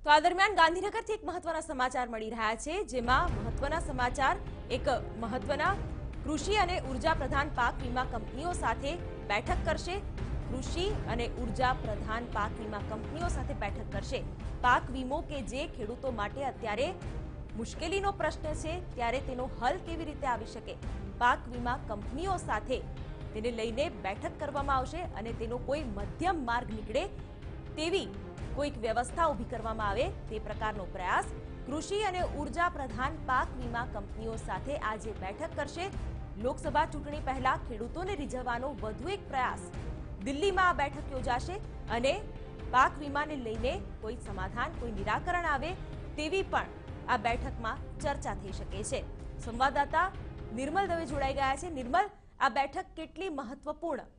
તો આ દરમિયાન ગાંધીનગરથી એક મહત્વના સમાચાર મળી રહ્યા છે, જેમાં મહત્વના સમાચાર એક મહત્વના કૃષિ અને ઉર્જા પ્રધાન પાક વીમા કંપનીઓ સાથે બેઠક કરશે. કૃષિ અને ઉર્જા પ્રધાન પાક વીમા કંપનીઓ સાથે બેઠક કરશે. પાક વીમો કે જે ખેડૂતો માટે અત્યારે મુશ્કેલીનો પ્રશ્ન છે, ત્યારે તેનો હલ કેવી રીતે આવી શકે, પાક વીમા કંપનીઓ સાથે તેને લઈને બેઠક કરવામાં આવશે અને તેનો કોઈ મધ્યમ માર્ગ નીકળે તેવી કોઈક વ્યવસ્થા ઊભી કરવામાં આવે તે પ્રકારનો પ્રયાસ કૃષિ અને ઉર્જા પ્રધાન પાક વીમા કંપનીઓ સાથે આજે બેઠક કરશે. લોકસભા ચૂંટણી પહેલા ખેડૂતોને રીઝવવાનો વધુ એક પ્રયાસ. દિલ્હીમાં આ બેઠક યોજાશે અને પાક વીમાને લઈને કોઈ સમાધાન, કોઈ નિરાકરણ આવે તેવી પણ આ બેઠકમાં ચર્ચા થઈ શકે છે. સંવાદદાતા નિર્મલ દવે જોડાઈ ગયા છે. નિર્મલ, આ બેઠક કેટલી મહત્વપૂર્ણ?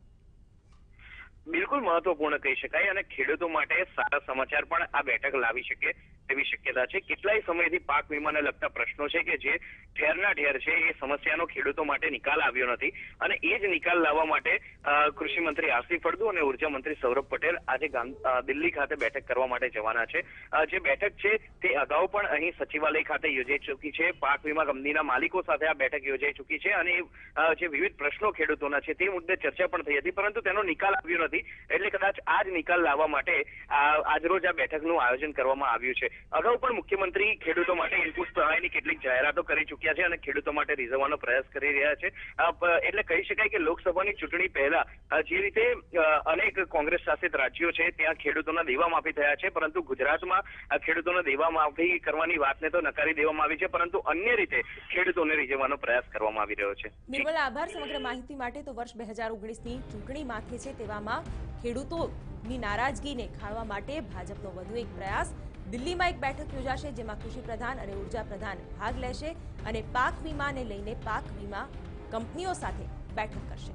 બિલકુલ મહત્વપૂર્ણ કહી શકાય અને ખેડૂતો માટે સારા સમાચાર પણ આ બેઠક લાવી શકે તેવી શક્યતા છે. કેટલાય સમયથી પાક વીમાને લગતા પ્રશ્નો છે કે જે ઠેરના ઠેર છે, એ સમસ્યાનો ખેડૂતો માટે નિકાલ આવ્યો નથી અને એ જ નિકાલ લાવવા માટે કૃષિ મંત્રી આસિફ ફળદુ અને ઉર્જા મંત્રી સૌરભ પટેલ આજે દિલ્હી ખાતે બેઠક કરવા માટે જવાના છે. જે બેઠક છે તે અગાઉ પણ અહીં સચિવાલય ખાતે યોજાઈ ચૂકી છે. પાક વીમા કંપનીના માલિકો સાથે આ બેઠક યોજાઈ ચૂકી છે અને જે વિવિધ પ્રશ્નો ખેડૂતોના છે તે મુદ્દે ચર્ચા પણ થઈ હતી, પરંતુ તેનો નિકાલ આવ્યો નથી. એટલે કદાચ આ જ નિકાલ લાવવા માટે આજરોજ આ બેઠકનું આયોજન કરવામાં આવ્યું છે. અગાઉ પણ મુખ્યમંત્રી ખેડૂતો માટે ઇનપુટ સહાયની કેટલીક જાહેરાતો કરી ચૂક્યા છે અને ખેડૂતો માટે રીઝવવાનો પ્રયાસ કરી રહ્યા છે. એટલે કહી શકાય કે લોકસભાની ચૂંટણી પહેલા જે રીતે અનેક કોંગ્રેસ શાસિત રાજ્યો છે ત્યાં ખેડૂતોના દેવા માફી થયા છે, પરંતુ ગુજરાતમાં ખેડૂતોના દેવા માફી કરવાની વાતને તો નકારી દેવામાં આવી છે, પરંતુ અન્ય રીતે ખેડૂતોને રીઝવવાનો પ્રયાસ કરવામાં આવી રહ્યો છે. નિર્મલ, આભાર સમગ્ર માહિતી માટે. તો વર્ષ 2019ની ચૂંટણી માથે છે, તેવામાં ખેડૂતોની નારાજગીને ખાળવા માટે ભાજપનો વધુ એક પ્રયાસ. દિલ્હીમાં એક બેઠક યોજાશે, જેમાં કૃષિ પ્રધાન અને ઉર્જા પ્રધાન ભાગ લેશે અને પાક વીમાને લઈને પાક વીમા કંપનીઓ સાથે બેઠક કરશે.